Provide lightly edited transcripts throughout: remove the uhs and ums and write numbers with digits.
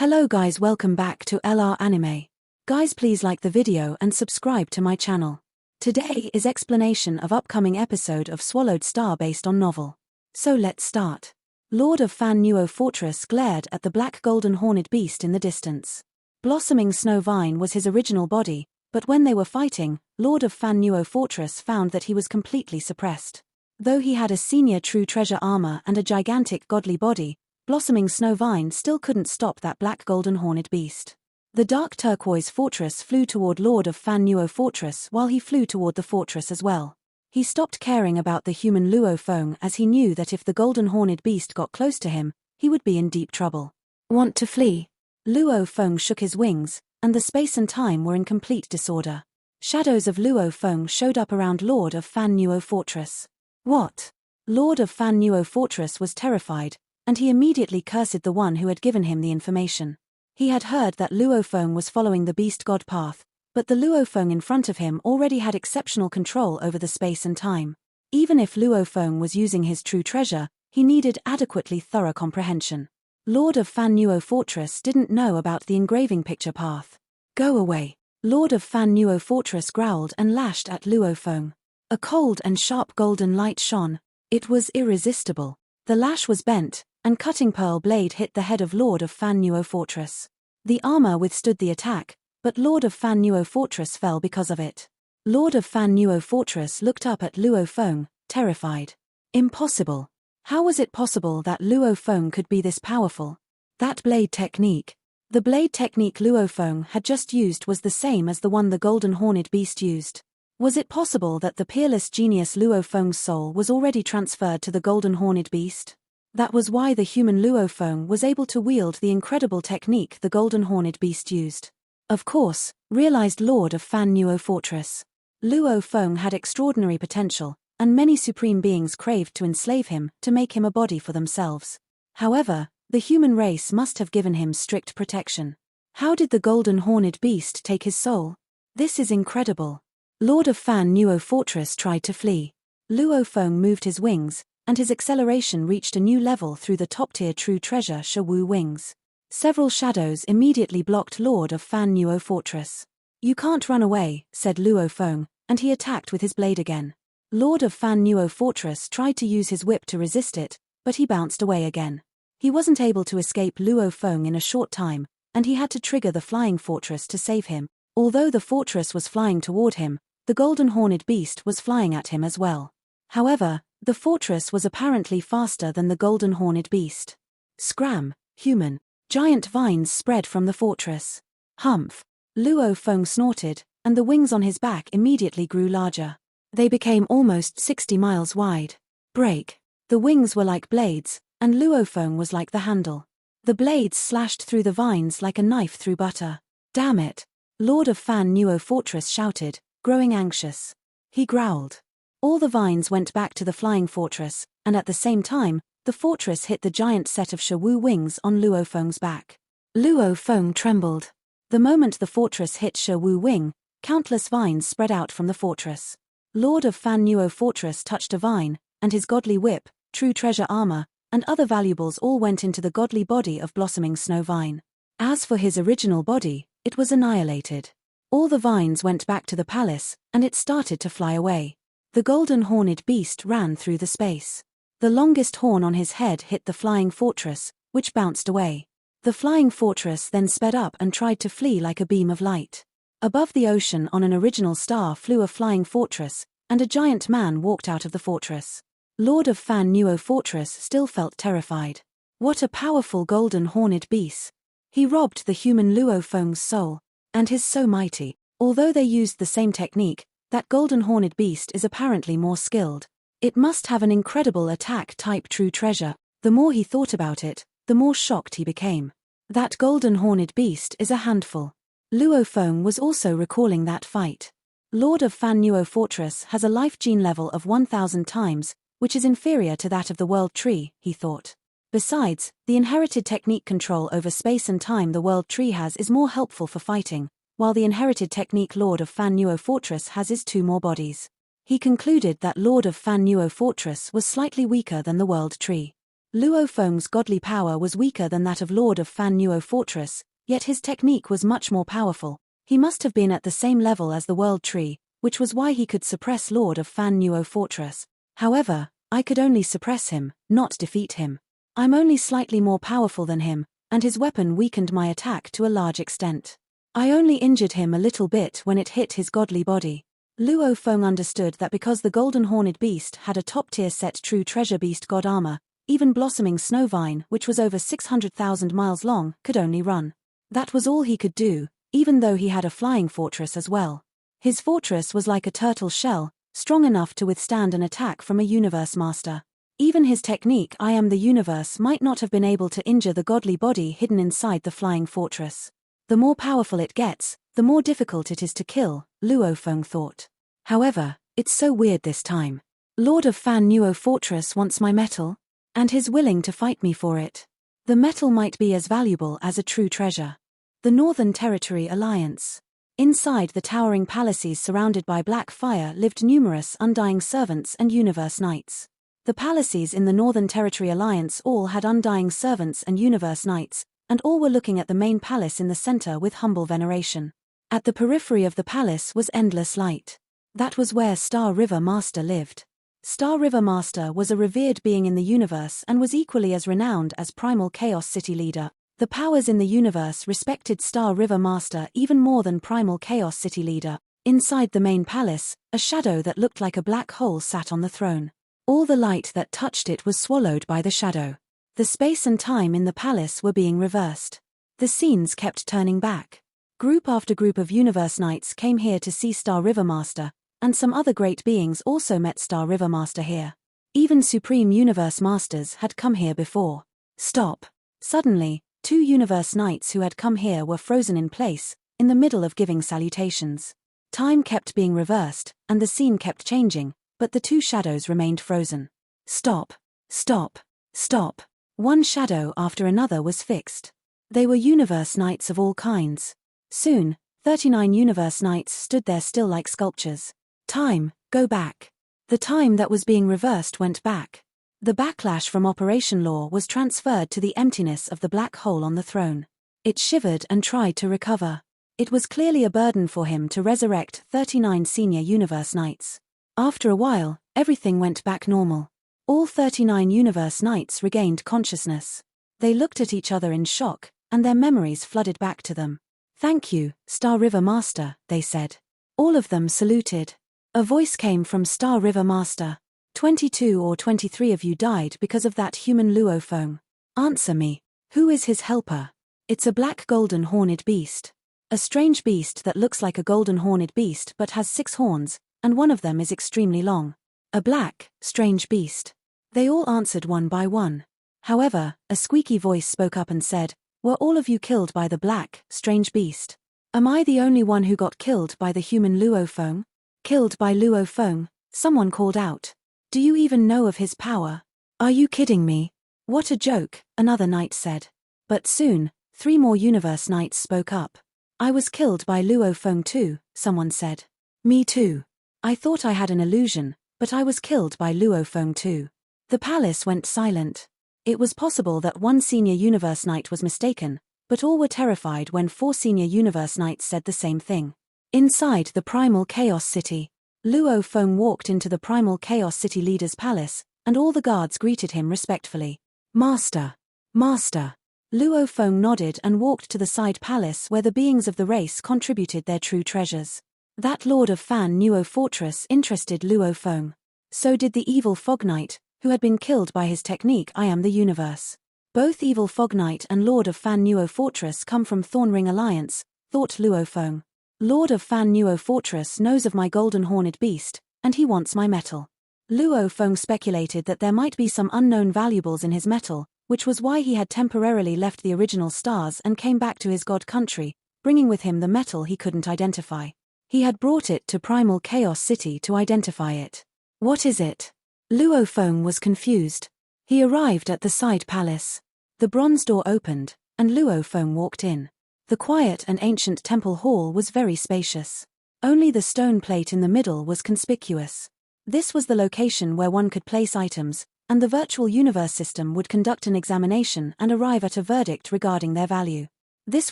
Hello guys, welcome back to LR Anime. Guys, please like the video and subscribe to my channel. Today is explanation of upcoming episode of Swallowed Star based on novel. So let's start. Lord of Fan Nuo Fortress glared at the black golden horned beast in the distance. Blossoming Snow Vine was his original body, but when they were fighting, Lord of Fan Nuo Fortress found that he was completely suppressed. Though he had a senior true treasure armor and a gigantic godly body, Blossoming Snow Vine still couldn't stop that black golden horned beast. The dark turquoise fortress flew toward Lord of Fan Nuo Fortress while he flew toward the fortress as well. He stopped caring about the human Luo Feng as he knew that if the golden horned beast got close to him, he would be in deep trouble. Want to flee? Luo Feng shook his wings, and the space and time were in complete disorder. Shadows of Luo Feng showed up around Lord of Fan Nuo Fortress. What? Lord of Fan Nuo Fortress was terrified, and he immediately cursed the one who had given him the information. He had heard that Luo Feng was following the beast god path, but the Luo Feng in front of him already had exceptional control over the space and time. Even if Luo Feng was using his true treasure, he needed adequately thorough comprehension. Lord of Fan Nuo Fortress didn't know about the engraving picture path. Go away. Lord of Fan Nuo Fortress growled and lashed at Luo Feng. A cold and sharp golden light shone. It was irresistible. The lash was bent, and cutting pearl blade hit the head of Lord of Fan Nuo Fortress. The armor withstood the attack, but Lord of Fan Nuo Fortress fell because of it. Lord of Fan Nuo Fortress looked up at Luo Feng, terrified. Impossible. How was it possible that Luo Feng could be this powerful? That blade technique. The blade technique Luo Feng had just used was the same as the one the golden horned beast used. Was it possible that the peerless genius Luo Feng's soul was already transferred to the golden horned beast? That was why the human Luo Feng was able to wield the incredible technique the golden horned beast used. Of course, realized Lord of Fan Nuo Fortress. Luo Feng had extraordinary potential, and many supreme beings craved to enslave him to make him a body for themselves. However, the human race must have given him strict protection. How did the golden horned beast take his soul? This is incredible. Lord of Fan Nuo Fortress tried to flee. Luo Feng moved his wings, and his acceleration reached a new level through the top-tier true treasure Shawu wings. Several shadows immediately blocked Lord of Fan Nuo Fortress. You can't run away, said Luo Feng, and he attacked with his blade again. Lord of Fan Nuo Fortress tried to use his whip to resist it, but he bounced away again. He wasn't able to escape Luo Feng in a short time, and he had to trigger the flying fortress to save him. Although the fortress was flying toward him, the golden horned beast was flying at him as well. However, the fortress was apparently faster than the golden horned beast. Scram, human. Giant vines spread from the fortress. Humph. Luo Feng snorted, and the wings on his back immediately grew larger. They became almost 60 miles wide. Break. The wings were like blades, and Luo Feng was like the handle. The blades slashed through the vines like a knife through butter. Damn it. Lord of Fan Nuo Fortress shouted, growing anxious. He growled. All the vines went back to the flying fortress, and at the same time, the fortress hit the giant set of Shawu wings on Luo Feng's back. Luo Feng trembled. The moment the fortress hit Shawu wing, countless vines spread out from the fortress. Lord of Fan Nuo Fortress touched a vine, and his godly whip, true treasure armor, and other valuables all went into the godly body of Blossoming Snow Vine. As for his original body, it was annihilated. All the vines went back to the palace, and it started to fly away. The golden horned beast ran through the space. The longest horn on his head hit the flying fortress, which bounced away. The flying fortress then sped up and tried to flee like a beam of light. Above the ocean on an original star flew a flying fortress, and a giant man walked out of the fortress. Lord of Fan Nuo Fortress still felt terrified. What a powerful golden horned beast. He robbed the human Luo Feng's soul, and his so mighty. Although they used the same technique, that golden horned beast is apparently more skilled. It must have an incredible attack-type true treasure. The more he thought about it, the more shocked he became. That golden horned beast is a handful. Luo Feng was also recalling that fight. Lord of Fan Nuo Fortress has a life gene level of 1,000 times, which is inferior to that of the World Tree, he thought. Besides, the inherited technique control over space and time the World Tree has is more helpful for fighting, while the inherited technique Lord of Fan Nuo Fortress has is 2 more bodies. He concluded that Lord of Fan Nuo Fortress was slightly weaker than the World Tree. Luo Feng's godly power was weaker than that of Lord of Fan Nuo Fortress, yet his technique was much more powerful. He must have been at the same level as the World Tree, which was why he could suppress Lord of Fan Nuo Fortress. However, I could only suppress him, not defeat him. I'm only slightly more powerful than him, and his weapon weakened my attack to a large extent. I only injured him a little bit when it hit his godly body. Luo Feng understood that because the Golden Horned Beast had a top-tier set true treasure beast god armor, even blossoming Snowvine, which was over 600,000 miles long, could only run. That was all he could do, even though he had a flying fortress as well. His fortress was like a turtle shell, strong enough to withstand an attack from a universe master. Even his technique I am the universe might not have been able to injure the godly body hidden inside the flying fortress. The more powerful it gets, the more difficult it is to kill, Luo Feng thought. However, it's so weird this time. Lord of Fan Nuo Fortress wants my metal, and he's willing to fight me for it. The metal might be as valuable as a true treasure. The Northern Territory Alliance. Inside the towering palaces surrounded by black fire lived numerous undying servants and universe knights. The palaces in the Northern Territory Alliance all had undying servants and universe knights, and all were looking at the main palace in the center with humble veneration. At the periphery of the palace was endless light. That was where Star River Master lived. Star River Master was a revered being in the universe and was equally as renowned as Primal Chaos City leader. The powers in the universe respected Star River Master even more than Primal Chaos City leader. Inside the main palace, a shadow that looked like a black hole sat on the throne. All the light that touched it was swallowed by the shadow. The space and time in the palace were being reversed. The scenes kept turning back. Group after group of universe knights came here to see Star River Master, and some other great beings also met Star River Master here. Even Supreme Universe Masters had come here before. Stop. Suddenly, two universe knights who had come here were frozen in place, in the middle of giving salutations. Time kept being reversed, and the scene kept changing, but the two shadows remained frozen. Stop. Stop. Stop. One shadow after another was fixed. They were universe knights of all kinds. Soon, 39 universe knights stood there still like sculptures. Time, go back. The time that was being reversed went back. The backlash from Operation Law was transferred to the emptiness of the black hole on the throne. It shivered and tried to recover. It was clearly a burden for him to resurrect 39 senior universe knights. After a while, everything went back normal. All 39 universe knights regained consciousness. They looked at each other in shock, and their memories flooded back to them. "Thank you, Star River Master," they said. All of them saluted. A voice came from Star River Master. 22 or 23 of you died because of that human Luo Feng. Answer me. Who is his helper? It's a black golden horned beast. A strange beast that looks like a golden horned beast but has 6 horns, and one of them is extremely long. A black, strange beast. They all answered one by one. However, a squeaky voice spoke up and said, "Were all of you killed by the black, strange beast? Am I the only one who got killed by the human Luo Feng?" "Killed by Luo Feng?" someone called out. "Do you even know of his power? Are you kidding me?" "What a joke," another knight said. But soon, 3 more universe knights spoke up. "I was killed by Luo Feng too," someone said. "Me too. I thought I had an illusion, but I was killed by Luo Feng too." The palace went silent. It was possible that one senior universe knight was mistaken, but all were terrified when 4 senior universe knights said the same thing. Inside the Primal Chaos City, Luo Feng walked into the Primal Chaos City leader's palace, and all the guards greeted him respectfully. "Master! Master!" Luo Feng nodded and walked to the side palace where the beings of the race contributed their true treasures. That Lord of Fan Nuo Fortress interested Luo Feng. So did the evil Fog Knight, who had been killed by his technique I am the universe. Both evil Fog Knight and Lord of Fan Nuo Fortress come from Thornring Alliance, thought Luo Feng. Lord of Fan Nuo Fortress knows of my golden horned beast, and he wants my metal. Luo Feng speculated that there might be some unknown valuables in his metal, which was why he had temporarily left the original stars and came back to his god country, bringing with him the metal he couldn't identify. He had brought it to Primal Chaos City to identify it. "What is it?" Luo Feng was confused. He arrived at the side palace. The bronze door opened, and Luo Feng walked in. The quiet and ancient temple hall was very spacious. Only the stone plate in the middle was conspicuous. This was the location where one could place items, and the virtual universe system would conduct an examination and arrive at a verdict regarding their value. This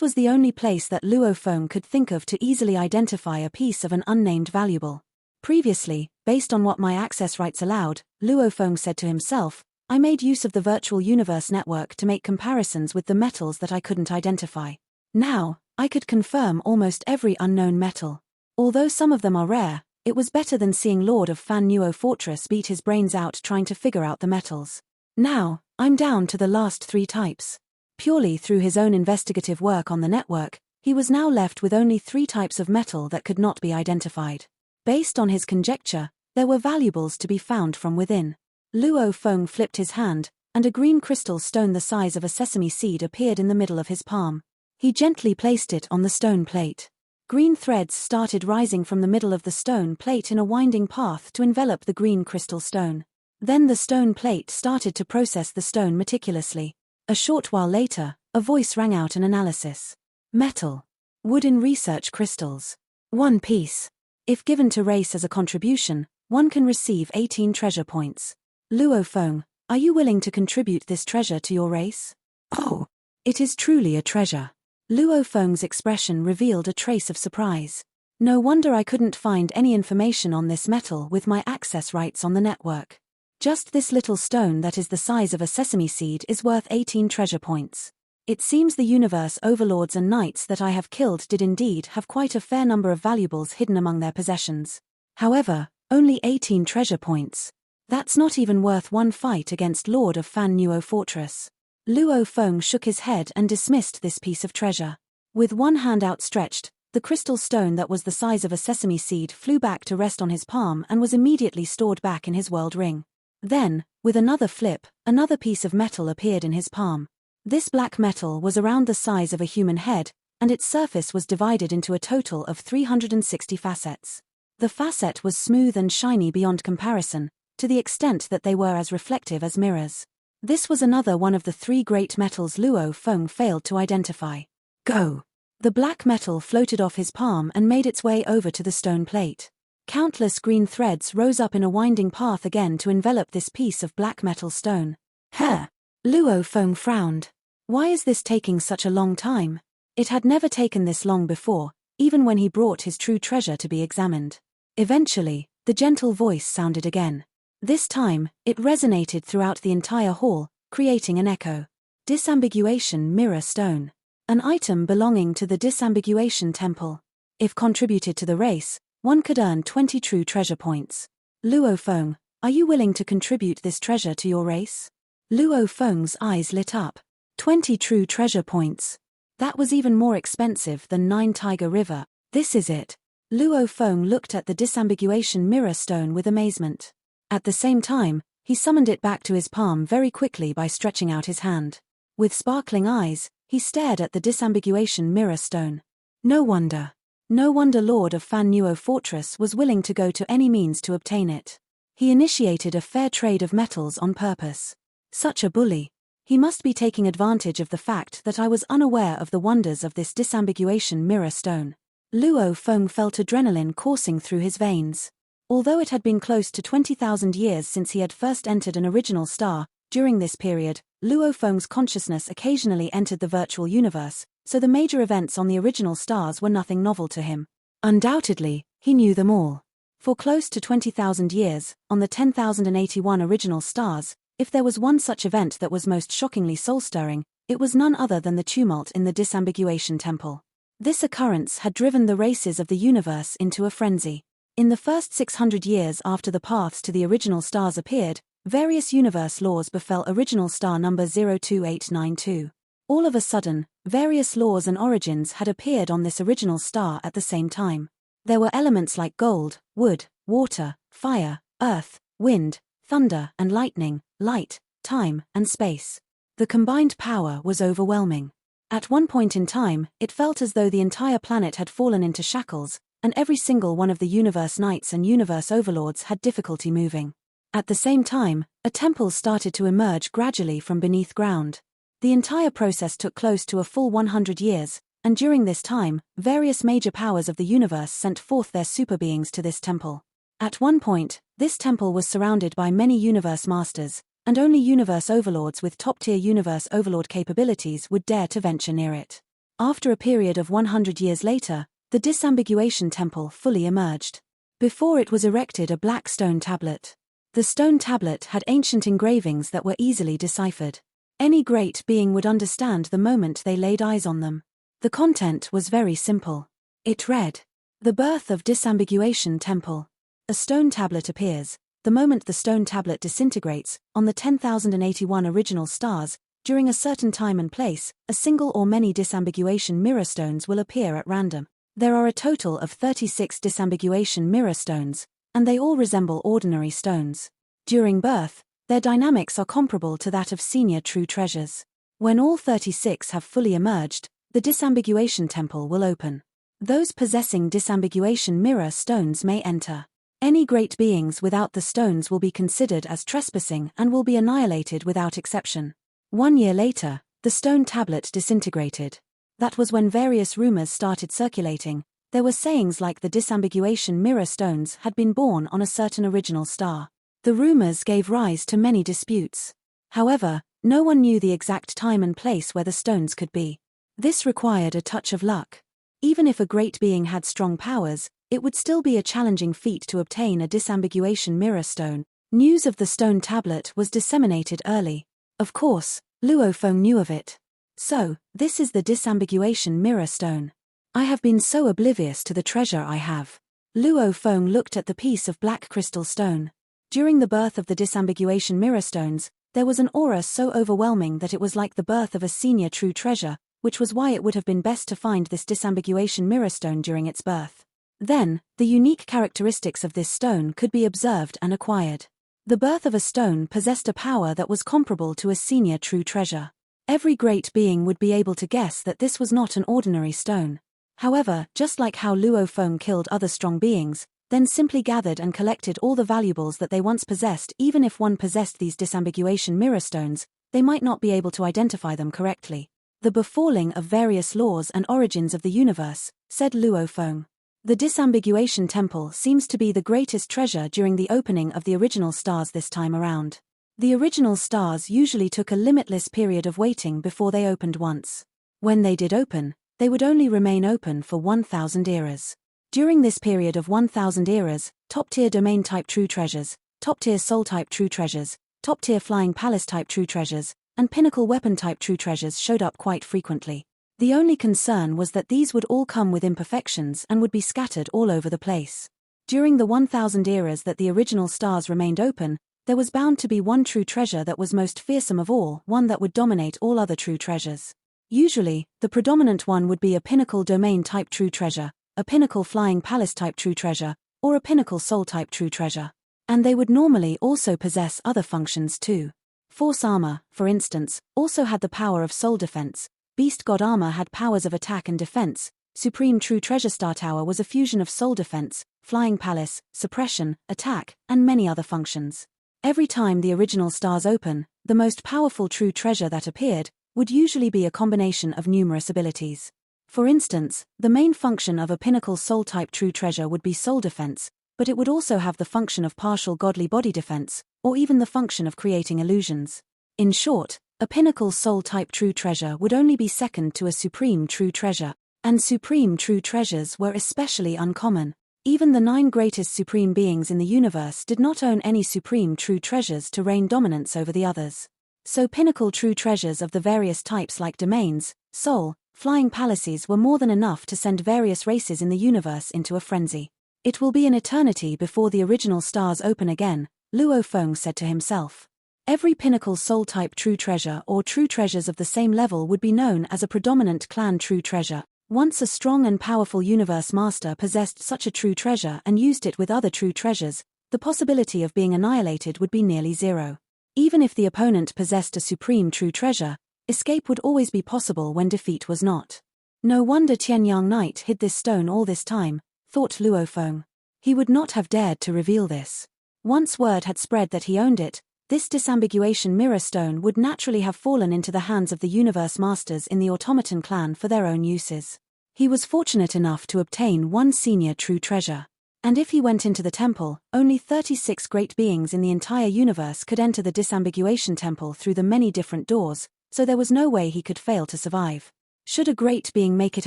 was the only place that Luo Feng could think of to easily identify a piece of an unnamed valuable. Previously, based on what my access rights allowed, Luo Feng said to himself, I made use of the virtual universe network to make comparisons with the metals that I couldn't identify. Now, I could confirm almost every unknown metal. Although some of them are rare, it was better than seeing Lord of Fan Nuo Fortress beat his brains out trying to figure out the metals. Now, I'm down to the last 3 types. Purely through his own investigative work on the network, he was now left with only 3 types of metal that could not be identified. Based on his conjecture, there were valuables to be found from within. Luo Feng flipped his hand, and a green crystal stone the size of a sesame seed appeared in the middle of his palm. He gently placed it on the stone plate. Green threads started rising from the middle of the stone plate in a winding path to envelop the green crystal stone. Then the stone plate started to process the stone meticulously. A short while later, a voice rang out an analysis. Metal. Wood in research crystals. 1 piece. If given to race as a contribution, one can receive 18 treasure points. Luo Feng, are you willing to contribute this treasure to your race? Oh, it is truly a treasure. Luo Feng's expression revealed a trace of surprise. No wonder I couldn't find any information on this metal with my access rights on the network. Just this little stone that is the size of a sesame seed is worth 18 treasure points. It seems the universe overlords and knights that I have killed did indeed have quite a fair number of valuables hidden among their possessions. However, only 18 treasure points. That's not even worth 1 fight against Lord of Fan Nuo Fortress. Luo Feng shook his head and dismissed this piece of treasure. With one hand outstretched, the crystal stone that was the size of a sesame seed flew back to rest on his palm and was immediately stored back in his world ring. Then, with another flip, another piece of metal appeared in his palm. This black metal was around the size of a human head, and its surface was divided into a total of 360 facets. The facet was smooth and shiny beyond comparison, to the extent that they were as reflective as mirrors. This was another one of the 3 great metals Luo Feng failed to identify. Go! The black metal floated off his palm and made its way over to the stone plate. Countless green threads rose up in a winding path again to envelop this piece of black metal stone. Huh! Luo Feng frowned. Why is this taking such a long time? It had never taken this long before, even when he brought his true treasure to be examined. Eventually, the gentle voice sounded again. This time, it resonated throughout the entire hall, creating an echo. Disambiguation mirror stone. An item belonging to the Disambiguation Temple. If contributed to the race, one could earn 20 true treasure points. Luo Feng, are you willing to contribute this treasure to your race? Luo Feng's eyes lit up. 20 true treasure points. That was even more expensive than 9 Tiger River. This is it. Luo Feng looked at the Disambiguation mirror stone with amazement. At the same time, he summoned it back to his palm very quickly by stretching out his hand. With sparkling eyes, he stared at the Disambiguation mirror stone. No wonder Lord of Fan Nuo Fortress was willing to go to any means to obtain it. He initiated a fair trade of metals on purpose. Such a bully. He must be taking advantage of the fact that I was unaware of the wonders of this Disambiguation mirror stone. Luo Feng felt adrenaline coursing through his veins. Although it had been close to 20,000 years since he had first entered an original star, during this period, Luo Feng's consciousness occasionally entered the virtual universe, so the major events on the original stars were nothing novel to him. Undoubtedly, he knew them all. For close to 20,000 years, on the 10,081 original stars, if there was one such event that was most shockingly soul-stirring, it was none other than the tumult in the Disambiguation Temple. This occurrence had driven the races of the universe into a frenzy. In the first 600 years after the paths to the original stars appeared, various universe laws befell original star number 02892. All of a sudden, various laws and origins had appeared on this original star at the same time. There were elements like gold, wood, water, fire, earth, wind, thunder and lightning, light, time, and space. The combined power was overwhelming. At one point in time, it felt as though the entire planet had fallen into shackles, and every single one of the universe knights and universe overlords had difficulty moving. At the same time, a temple started to emerge gradually from beneath ground. The entire process took close to a full 100 years, and during this time, various major powers of the universe sent forth their super beings to this temple. At one point, this temple was surrounded by many universe masters, and only universe overlords with top-tier universe overlord capabilities would dare to venture near it. After a period of 100 years later, the Disambiguation Temple fully emerged. Before it was erected a black stone tablet. The stone tablet had ancient engravings that were easily deciphered. Any great being would understand the moment they laid eyes on them. The content was very simple. It read, "The birth of Disambiguation Temple. A stone tablet appears. The moment the stone tablet disintegrates, on the 10,081 original stars, during a certain time and place, a single or many disambiguation mirror stones will appear at random. There are a total of 36 disambiguation mirror stones, and they all resemble ordinary stones. During birth, their dynamics are comparable to that of senior true treasures. When all 36 have fully emerged, the Disambiguation Temple will open. Those possessing disambiguation mirror stones may enter. Any great beings without the stones will be considered as trespassing and will be annihilated without exception." 1 year later, the stone tablet disintegrated. That was when various rumors started circulating. There were sayings like the disambiguation mirror stones had been born on a certain original star. The rumors gave rise to many disputes. However, no one knew the exact time and place where the stones could be. This required a touch of luck. Even if a great being had strong powers, it would still be a challenging feat to obtain a disambiguation mirror stone. News of the stone tablet was disseminated early. Of course, Luo Feng knew of it. "So, this is the disambiguation mirror stone. I have been so oblivious to the treasure I have." Luo Feng looked at the piece of black crystal stone. During the birth of the disambiguation mirror stones, there was an aura so overwhelming that it was like the birth of a senior true treasure, which was why it would have been best to find this disambiguation mirror stone during its birth. Then, the unique characteristics of this stone could be observed and acquired. The birth of a stone possessed a power that was comparable to a senior true treasure. Every great being would be able to guess that this was not an ordinary stone. However, just like how Luo Feng killed other strong beings, then simply gathered and collected all the valuables that they once possessed, even if one possessed these disambiguation mirror stones, they might not be able to identify them correctly. "The befalling of various laws and origins of the universe," said Luo Feng. "The Disambiguation Temple seems to be the greatest treasure during the opening of the original stars this time around. The original stars usually took a limitless period of waiting before they opened once. When they did open, they would only remain open for 1,000 eras. During this period of 1,000 eras, top-tier domain-type true treasures, top-tier soul-type true treasures, top-tier flying palace-type true treasures, and pinnacle weapon-type true treasures showed up quite frequently. The only concern was that these would all come with imperfections and would be scattered all over the place. During the 1,000 eras that the original stars remained open, there was bound to be one true treasure that was most fearsome of all, one that would dominate all other true treasures. Usually, the predominant one would be a pinnacle domain-type true treasure, a pinnacle flying palace-type true treasure, or a pinnacle soul-type true treasure. And they would normally also possess other functions too. Force armor, for instance, also had the power of soul defense. Beast God armor had powers of attack and defense. Supreme True Treasure Star Tower was a fusion of soul defense, flying palace, suppression, attack, and many other functions. Every time the original stars open, the most powerful true treasure that appeared would usually be a combination of numerous abilities. For instance, the main function of a pinnacle soul-type true treasure would be soul defense, but it would also have the function of partial godly body defense, or even the function of creating illusions. In short, a pinnacle soul-type true treasure would only be second to a supreme true treasure, and supreme true treasures were especially uncommon. Even the 9 greatest supreme beings in the universe did not own any supreme true treasures to reign dominance over the others. So pinnacle true treasures of the various types like domains, soul, flying palaces were more than enough to send various races in the universe into a frenzy. "It will be an eternity before the original stars open again," Luo Feng said to himself. Every pinnacle soul-type true treasure or true treasures of the same level would be known as a predominant clan true treasure. Once a strong and powerful universe master possessed such a true treasure and used it with other true treasures, the possibility of being annihilated would be nearly zero. Even if the opponent possessed a supreme true treasure, escape would always be possible when defeat was not. No wonder Tianyang Knight hid this stone all this time, thought Luo Feng. He would not have dared to reveal this. Once word had spread that he owned it, this disambiguation mirror stone would naturally have fallen into the hands of the universe masters in the automaton clan for their own uses. He was fortunate enough to obtain one senior true treasure. And if he went into the temple, only 36 great beings in the entire universe could enter the disambiguation temple through the many different doors, so there was no way he could fail to survive. Should a great being make it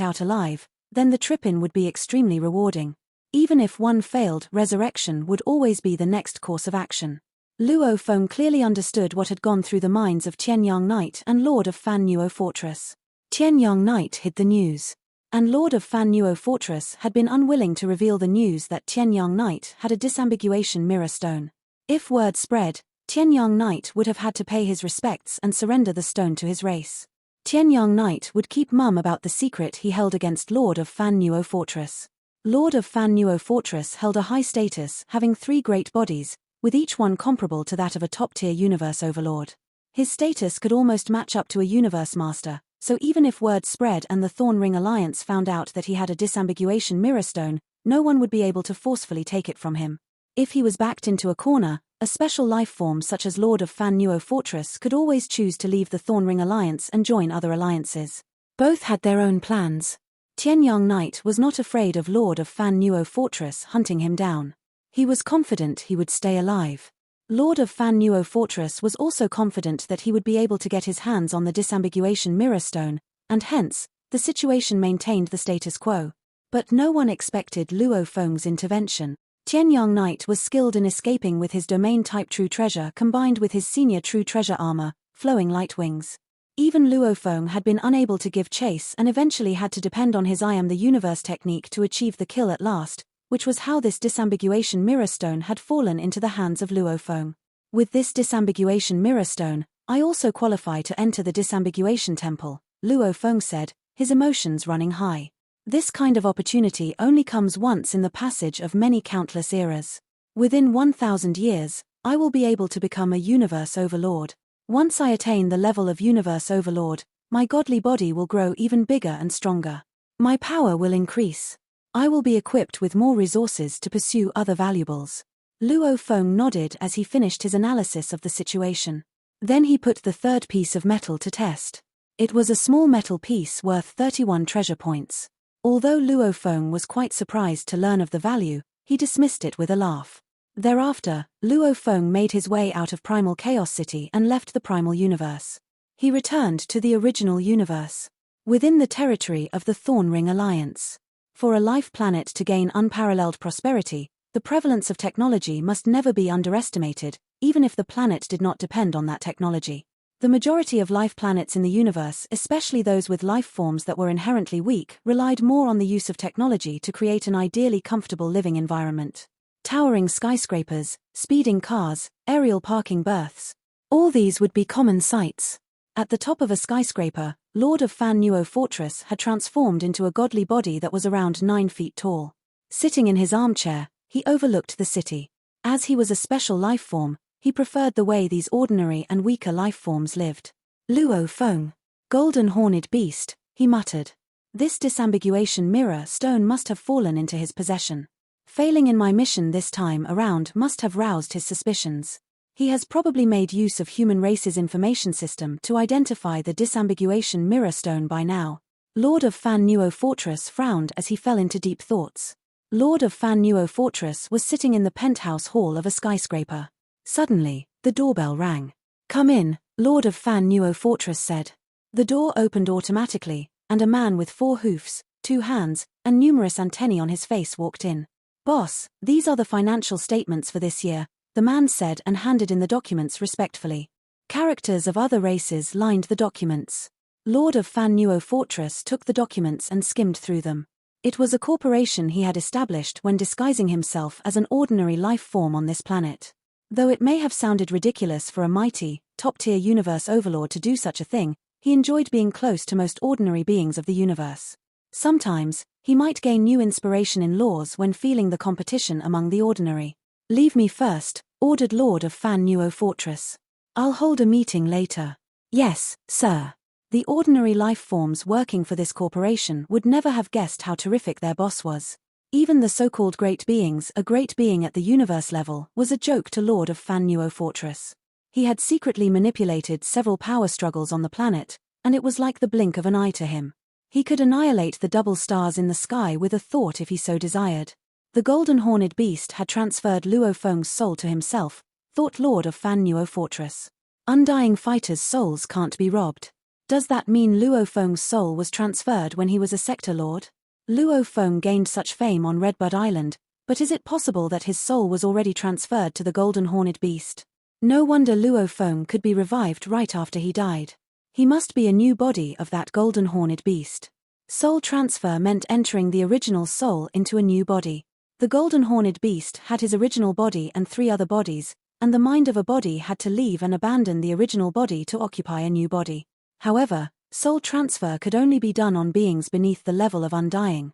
out alive, then the trip-in would be extremely rewarding. Even if one failed, resurrection would always be the next course of action. Luo Feng clearly understood what had gone through the minds of Tianyang Knight and Lord of Fan Nuo Fortress. Tianyang Knight hid the news. And Lord of Fan Nuo Fortress had been unwilling to reveal the news that Tianyang Knight had a disambiguation mirror stone. If word spread, Tianyang Knight would have had to pay his respects and surrender the stone to his race. Tianyang Knight would keep mum about the secret he held against Lord of Fan Nuo Fortress. Lord of Fan Nuo Fortress held a high status, having 3 great bodies, with each one comparable to that of a top-tier universe overlord. His status could almost match up to a universe master, so even if word spread and the Thorn Ring Alliance found out that he had a disambiguation mirror stone, no one would be able to forcefully take it from him. If he was backed into a corner, a special life form such as Lord of Fan Nuo Fortress could always choose to leave the Thorn Ring Alliance and join other alliances. Both had their own plans. Tianyang Knight was not afraid of Lord of Fan Nuo Fortress hunting him down. He was confident he would stay alive. Lord of Fan Nuo Fortress was also confident that he would be able to get his hands on the disambiguation mirror stone, and hence, the situation maintained the status quo. But no one expected Luo Feng's intervention. Tianyang Knight was skilled in escaping with his domain-type true treasure combined with his senior true treasure armor, flowing light wings. Even Luo Feng had been unable to give chase and eventually had to depend on his I am the universe technique to achieve the kill at last, which was how this disambiguation mirror stone had fallen into the hands of Luo Feng. With this disambiguation mirror stone, I also qualify to enter the disambiguation temple, Luo Feng said, his emotions running high. This kind of opportunity only comes once in the passage of many countless eras. Within 1,000 years, I will be able to become a universe overlord. Once I attain the level of universe overlord, my godly body will grow even bigger and stronger. My power will increase. I will be equipped with more resources to pursue other valuables. Luo Feng nodded as he finished his analysis of the situation. Then he put the third piece of metal to test. It was a small metal piece worth 31 treasure points. Although Luo Feng was quite surprised to learn of the value, he dismissed it with a laugh. Thereafter, Luo Feng made his way out of Primal Chaos City and left the Primal Universe. He returned to the original universe, within the territory of the Thorn Ring Alliance. For a life planet to gain unparalleled prosperity, the prevalence of technology must never be underestimated, even if the planet did not depend on that technology. The majority of life planets in the universe, especially those with life forms that were inherently weak, relied more on the use of technology to create an ideally comfortable living environment. Towering skyscrapers, speeding cars, aerial parking berths. All these would be common sights. At the top of a skyscraper, Lord of Fan Nuo Fortress had transformed into a godly body that was around 9 feet tall. Sitting in his armchair, he overlooked the city. As he was a special life form, he preferred the way these ordinary and weaker life forms lived. Luo Feng, golden horned beast, he muttered. This disambiguation mirror stone must have fallen into his possession. Failing in my mission this time around must have roused his suspicions. He has probably made use of human race's information system to identify the disambiguation mirror stone by now. Lord of Fan Nuo Fortress frowned as he fell into deep thoughts. Lord of Fan Nuo Fortress was sitting in the penthouse hall of a skyscraper. Suddenly, the doorbell rang. "Come in," Lord of Fan Nuo Fortress said. The door opened automatically, and a man with 4 hoofs, 2 hands, and numerous antennae on his face walked in. "Boss, these are the financial statements for this year," the man said and handed in the documents respectfully. Characters of other races lined the documents. Lord of Fan Nuo Fortress took the documents and skimmed through them. It was a corporation he had established when disguising himself as an ordinary life form on this planet. Though it may have sounded ridiculous for a mighty, top-tier universe overlord to do such a thing, he enjoyed being close to most ordinary beings of the universe. Sometimes, he might gain new inspiration in laws when feeling the competition among the ordinary. "Leave me first," ordered Lord of Fan Nuo Fortress. "I'll hold a meeting later." "Yes, sir." The ordinary life forms working for this corporation would never have guessed how terrific their boss was. Even the so-called great beings, a great being at the universe level, was a joke to Lord of Fan Nuo Fortress. He had secretly manipulated several power struggles on the planet, and it was like the blink of an eye to him. He could annihilate the double stars in the sky with a thought if he so desired. The golden horned beast had transferred Luo Feng's soul to himself, thought Lord of Fan Nuo Fortress. Undying fighters' souls can't be robbed. Does that mean Luo Feng's soul was transferred when he was a sector lord? Luo Feng gained such fame on Redbud Island, but is it possible that his soul was already transferred to the golden horned beast? No wonder Luo Feng could be revived right after he died. He must be a new body of that golden horned beast. Soul transfer meant entering the original soul into a new body. The golden horned beast had his original body and 3 other bodies, and the mind of a body had to leave and abandon the original body to occupy a new body. However, soul transfer could only be done on beings beneath the level of undying.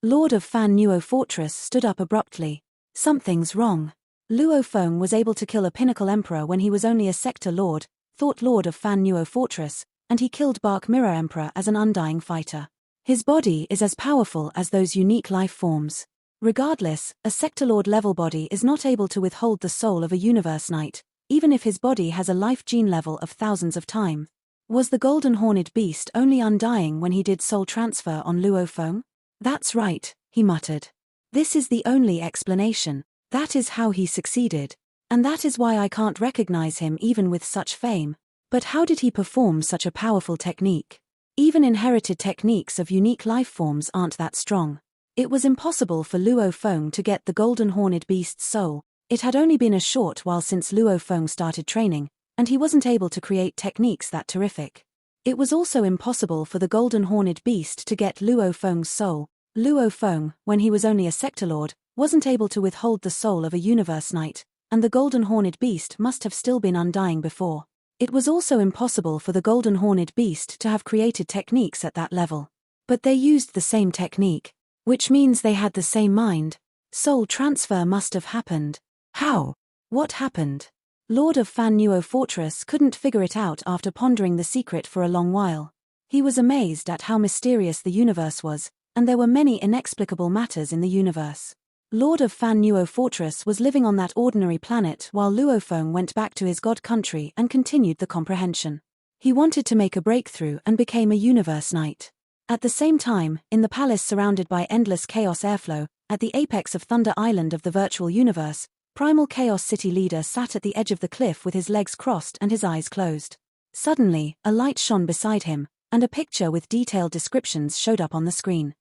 Lord of Fan Nuo Fortress stood up abruptly. Something's wrong. Luo Feng was able to kill a pinnacle emperor when he was only a sector lord, thought Lord of Fan Nuo Fortress, and he killed Bark Mirror Emperor as an undying fighter. His body is as powerful as those unique life forms. Regardless, a sector lord level body is not able to withhold the soul of a universe knight, even if his body has a life gene level of thousands of time. Was the golden horned beast only undying when he did soul transfer on Luo Feng? That's right, he muttered. This is the only explanation. That is how he succeeded. And that is why I can't recognize him even with such fame. But how did he perform such a powerful technique? Even inherited techniques of unique life forms aren't that strong. It was impossible for Luo Feng to get the golden horned beast's soul. It had only been a short while since Luo Feng started training, and he wasn't able to create techniques that terrific. It was also impossible for the golden horned beast to get Luo Feng's soul. Luo Feng, when he was only a sector lord, wasn't able to withhold the soul of a universe knight, and the golden horned beast must have still been undying before. It was also impossible for the golden horned beast to have created techniques at that level. But they used the same technique, which means they had the same mind. Soul transfer must have happened. How? What happened? Lord of Fan Nuo Fortress couldn't figure it out after pondering the secret for a long while. He was amazed at how mysterious the universe was, and there were many inexplicable matters in the universe. Lord of Fan Nuo Fortress was living on that ordinary planet while Luo Feng went back to his god country and continued the comprehension. He wanted to make a breakthrough and became a universe knight. At the same time, in the palace surrounded by endless chaos airflow, at the apex of Thunder Island of the virtual universe, Primal Chaos City leader sat at the edge of the cliff with his legs crossed and his eyes closed. Suddenly, a light shone beside him, and a picture with detailed descriptions showed up on the screen.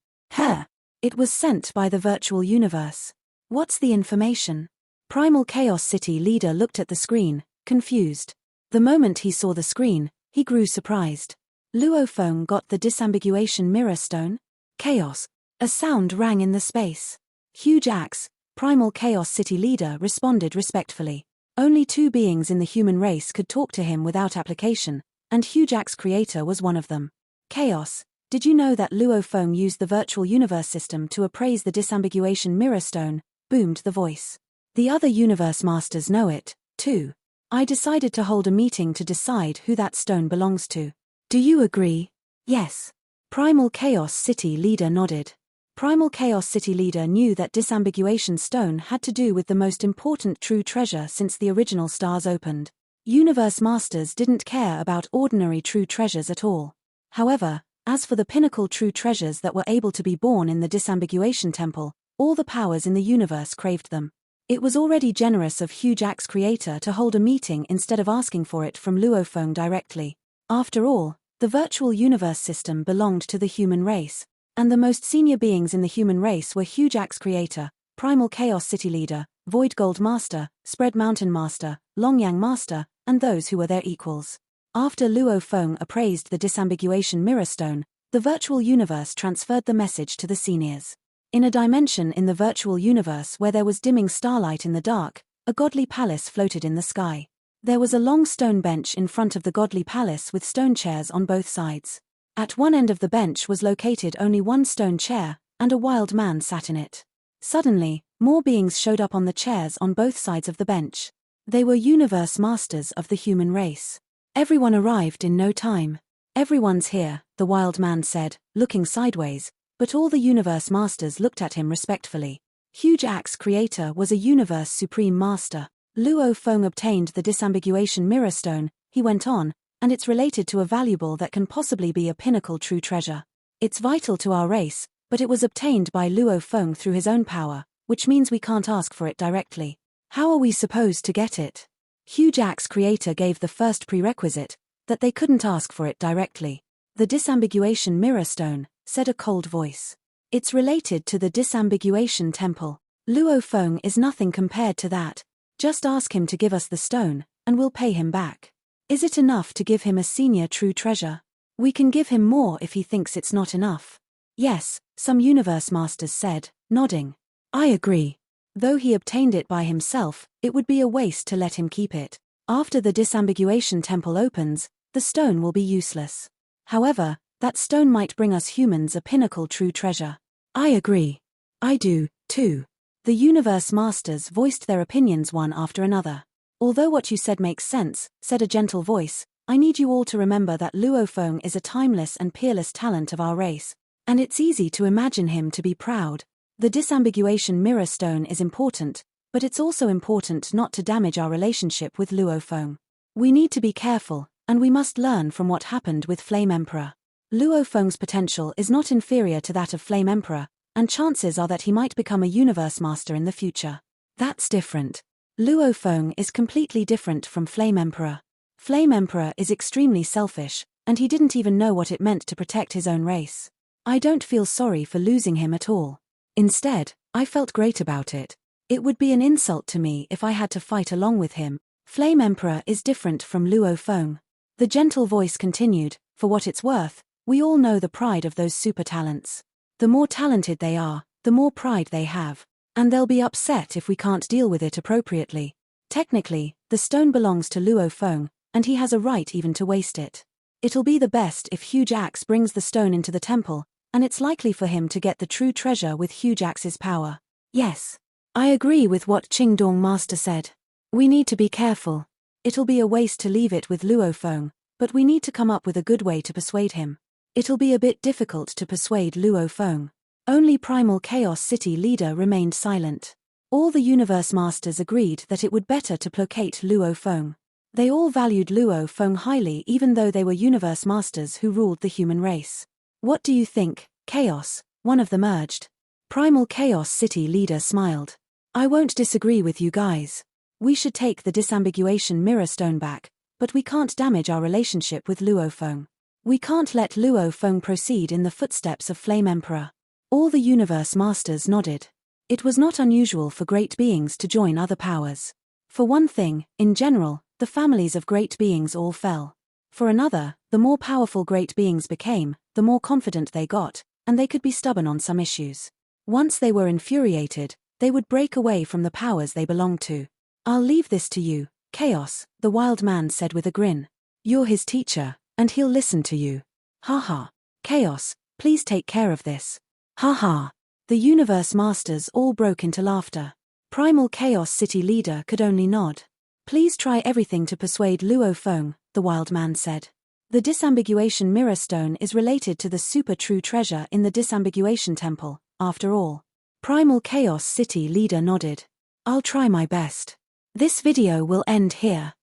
It was sent by the virtual universe. What's the information? Primal Chaos City leader looked at the screen, confused. The moment he saw the screen, he grew surprised. Luo Feng got the disambiguation mirror stone? Chaos. A sound rang in the space. Huge axe, Primal Chaos City leader responded respectfully. Only 2 beings in the human race could talk to him without application, and Huge Axe creator was one of them. Chaos. Did you know that Luo Feng used the virtual universe system to appraise the disambiguation mirror stone? Boomed the voice. The other universe masters know it, too. I decided to hold a meeting to decide who that stone belongs to. Do you agree? Yes. Primal Chaos City leader nodded. Primal Chaos City leader knew that disambiguation stone had to do with the most important true treasure since the original stars opened. Universe masters didn't care about ordinary true treasures at all. However, as for the pinnacle true treasures that were able to be born in the disambiguation temple, all the powers in the universe craved them. It was already generous of Huge Axe creator to hold a meeting instead of asking for it from Luo Feng directly. After all, the virtual universe system belonged to the human race, and the most senior beings in the human race were Huge Axe creator, Primal Chaos City leader, Void Gold Master, Spread Mountain Master, Longyang Master, and those who were their equals. After Luo Feng appraised the disambiguation mirror stone, the virtual universe transferred the message to the seniors. In a dimension in the virtual universe where there was dimming starlight in the dark, a godly palace floated in the sky. There was a long stone bench in front of the godly palace with stone chairs on both sides. At one end of the bench was located only one stone chair, and a wild man sat in it. Suddenly, more beings showed up on the chairs on both sides of the bench. They were universe masters of the human race. Everyone arrived in no time. Everyone's here, the wild man said, looking sideways, but all the universe masters looked at him respectfully. Huge Axe creator was a universe supreme master. Luo Feng obtained the disambiguation mirror stone, he went on, and it's related to a valuable that can possibly be a pinnacle true treasure. It's vital to our race, but it was obtained by Luo Feng through his own power, which means we can't ask for it directly. How are we supposed to get it? Huge Axe creator gave the first prerequisite, that they couldn't ask for it directly. The disambiguation mirror stone, said a cold voice. It's related to the disambiguation temple. Luo Feng is nothing compared to that. Just ask him to give us the stone, and we'll pay him back. Is it enough to give him a senior true treasure? We can give him more if he thinks it's not enough. Yes, some universe masters said, nodding. I agree. Though he obtained it by himself, it would be a waste to let him keep it. After the disambiguation temple opens, the stone will be useless. However, that stone might bring us humans a pinnacle true treasure. I agree. I do, too. The universe masters voiced their opinions one after another. Although what you said makes sense, said a gentle voice, I need you all to remember that Luo Feng is a timeless and peerless talent of our race. And it's easy to imagine him to be proud. The disambiguation mirror stone is important, but it's also important not to damage our relationship with Luo Feng. We need to be careful, and we must learn from what happened with Flame Emperor. Luo Feng's potential is not inferior to that of Flame Emperor, and chances are that he might become a universe master in the future. That's different. Luo Feng is completely different from Flame Emperor. Flame Emperor is extremely selfish, and he didn't even know what it meant to protect his own race. I don't feel sorry for losing him at all. Instead, I felt great about it. It would be an insult to me if I had to fight along with him. Flame Emperor is different from Luo Feng. The gentle voice continued, for what it's worth, we all know the pride of those super talents. The more talented they are, the more pride they have. And they'll be upset if we can't deal with it appropriately. Technically, the stone belongs to Luo Feng, and he has a right even to waste it. It'll be the best if Huge Axe brings the stone into the temple, and it's likely for him to get the true treasure with Huge Axe's power. Yes. I agree with what Qingdong Master said. We need to be careful. It'll be a waste to leave it with Luo Feng, but we need to come up with a good way to persuade him. It'll be a bit difficult to persuade Luo Feng. Only Primal Chaos City leader remained silent. All the universe masters agreed that it would better to placate Luo Feng. They all valued Luo Feng highly even though they were universe masters who ruled the human race. What do you think, Chaos? One of them urged. Primal Chaos City leader smiled. I won't disagree with you guys. We should take the disambiguation mirror stone back, but we can't damage our relationship with Luo Feng. We can't let Luo Feng proceed in the footsteps of Flame Emperor. All the universe masters nodded. It was not unusual for great beings to join other powers. For one thing, in general, the families of great beings all fell. For another, the more powerful great beings became, the more confident they got, and they could be stubborn on some issues. Once they were infuriated, they would break away from the powers they belonged to. I'll leave this to you, Chaos, the wild man said with a grin. You're his teacher, and he'll listen to you. Haha. Chaos, please take care of this. Haha. The universe masters all broke into laughter. Primal Chaos City leader could only nod. Please try everything to persuade Luo Feng, the wild man said. The disambiguation mirror stone is related to the super true treasure in the disambiguation temple, after all. Primal Chaos City leader nodded. I'll try my best. This video will end here.